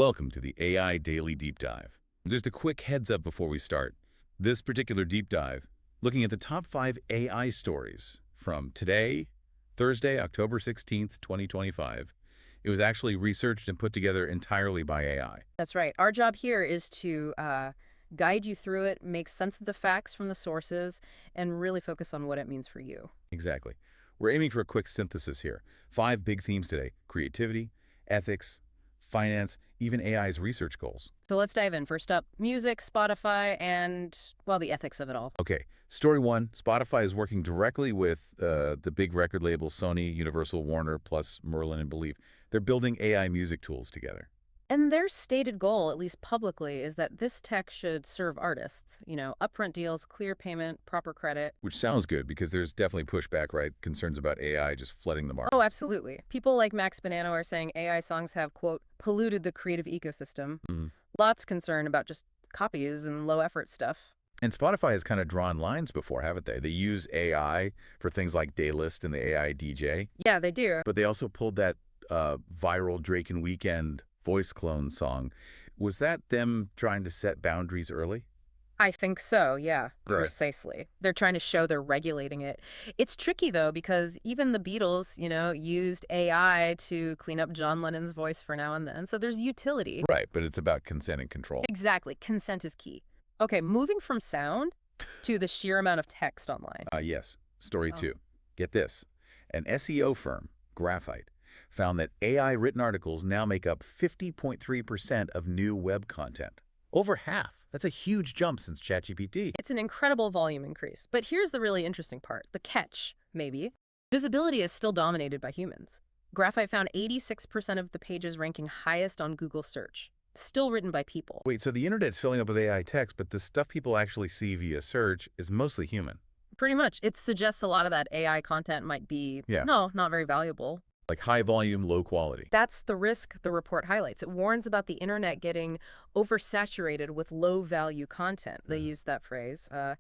Welcome to the AI Daily Deep Dive. Just a quick heads up before we start. This particular deep dive, looking at the top 5 AI stories from today, Thursday, October 16th, 2025. It was actually researched and put together entirely by AI. That's right. Our job here is to guide you through it, make sense of the facts from the sources, and really focus on what it means for you. Exactly. We're aiming for a quick synthesis here. 5 big themes today: creativity, ethics, finance, even AI's research goals. So let's dive in. First up, music, Spotify, and, well, the ethics of it all. Okay, story 1, Spotify is working directly with the big record labels Sony, Universal, Warner, plus Merlin and Believe. They're building AI music tools together. And their stated goal, at least publicly, is that this tech should serve artists. Upfront deals, clear payment, proper credit. Which sounds good because there's definitely pushback, right? Concerns about AI just flooding the market. Oh, absolutely. People like Max Bonanno are saying AI songs have, quote, polluted the creative ecosystem. Lots concern about just copies and low-effort stuff. And Spotify has kind of drawn lines before, haven't they? They use AI for things like Daylist and the AI DJ. Yeah, they do. But they also pulled that viral Drake and Weekend voice clone song. Was that them trying to set boundaries early? I think so, yeah, Right. precisely. They're trying to show they're regulating it. It's tricky, though, because even the Beatles, used AI to clean up John Lennon's voice for now and then. So there's utility. Right, but it's about consent and control. Exactly. Consent is key. Okay, moving from sound to the sheer amount of text online. Yes, story Oh. 2. Get this. An SEO firm, Graphite, found that AI-written articles now make up 50.3% of new web content. Over half. That's a huge jump since ChatGPT. It's an incredible volume increase. But here's the really interesting part, the catch, maybe. Visibility is still dominated by humans. Graphite found 86% of the pages ranking highest on Google search, still written by people. Wait, so the internet's filling up with AI text, but the stuff people actually see via search is mostly human. Pretty much. It suggests a lot of that AI content might be, Yeah. no, not very valuable. Like high volume, low quality. That's the risk the report highlights. It warns about the internet getting oversaturated with low-value content. They use that phrase. The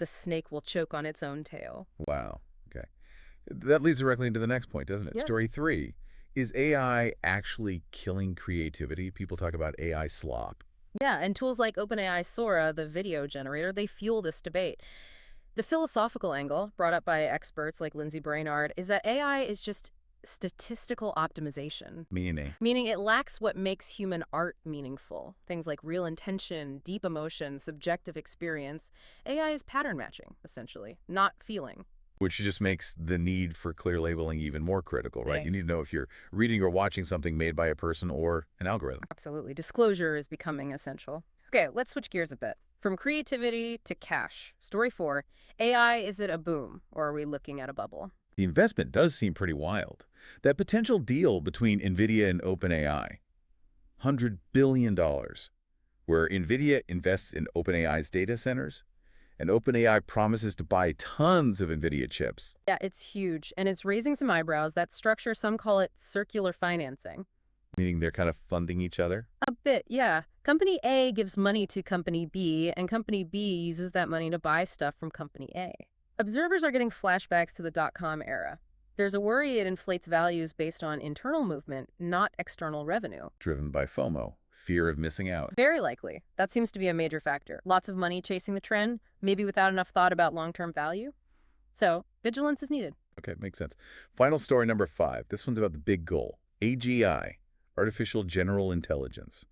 snake will choke on its own tail. Wow. Okay. That leads directly into the next point, doesn't it? Yeah. Story 3. Is AI actually killing creativity? People talk about AI slop. Yeah, and tools like OpenAI Sora, the video generator, they fuel this debate. The philosophical angle, brought up by experts like Lindsay Brainard, is that AI is just statistical optimization. Meaning it lacks what makes human art meaningful. Things like real intention, deep emotion, subjective experience. AI is pattern matching, essentially, not feeling. Which just makes the need for clear labeling even more critical, right? Yeah. You need to know if you're reading or watching something made by a person or an algorithm. Absolutely. Disclosure is becoming essential. Okay, let's switch gears a bit. From creativity to cash. Story 4, AI, is it a boom, or are we looking at a bubble? The investment does seem pretty wild. That potential deal between NVIDIA and OpenAI, $100 billion, where NVIDIA invests in OpenAI's data centers, and OpenAI promises to buy tons of NVIDIA chips. Yeah, it's huge, and it's raising some eyebrows. That structure, some call it circular financing. Meaning they're kind of funding each other? A bit, yeah. Company A gives money to Company B, and Company B uses that money to buy stuff from Company A. Observers are getting flashbacks to the dot-com era. There's a worry it inflates values based on internal movement, not external revenue. Driven by FOMO, fear of missing out. Very likely. That seems to be a major factor. Lots of money chasing the trend, maybe without enough thought about long-term value. So, vigilance is needed. Okay, makes sense. Final story number 5. This one's about the big goal. AGI, Artificial General Intelligence.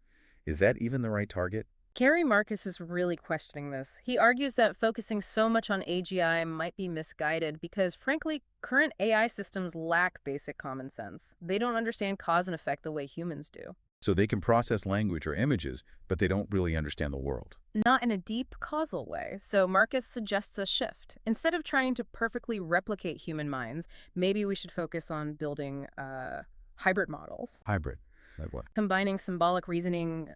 Is that even the right target? Gary Marcus is really questioning this. He argues that focusing so much on AGI might be misguided because, frankly, current AI systems lack basic common sense. They don't understand cause and effect the way humans do. So they can process language or images, but they don't really understand the world. Not in a deep causal way. So Marcus suggests a shift. Instead of trying to perfectly replicate human minds, maybe we should focus on building hybrid models. Hybrid. Like what? Combining symbolic reasoning,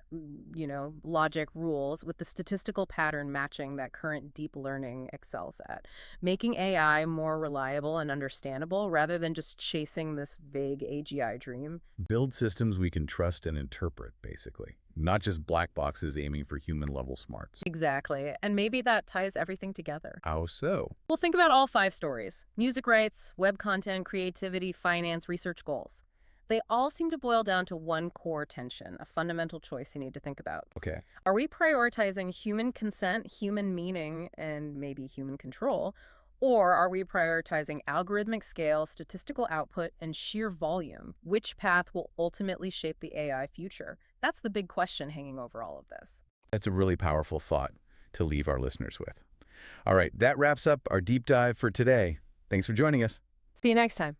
logic rules with the statistical pattern matching that current deep learning excels at. Making AI more reliable and understandable rather than just chasing this vague AGI dream. Build systems we can trust and interpret, basically. Not just black boxes aiming for human-level smarts. Exactly. And maybe that ties everything together. How so? Well, think about all 5 stories. Music rights, web content, creativity, finance, research goals. They all seem to boil down to one core tension, a fundamental choice you need to think about. Okay. Are we prioritizing human consent, human meaning, and maybe human control? Or are we prioritizing algorithmic scale, statistical output, and sheer volume? Which path will ultimately shape the AI future? That's the big question hanging over all of this. That's a really powerful thought to leave our listeners with. All right, that wraps up our deep dive for today. Thanks for joining us. See you next time.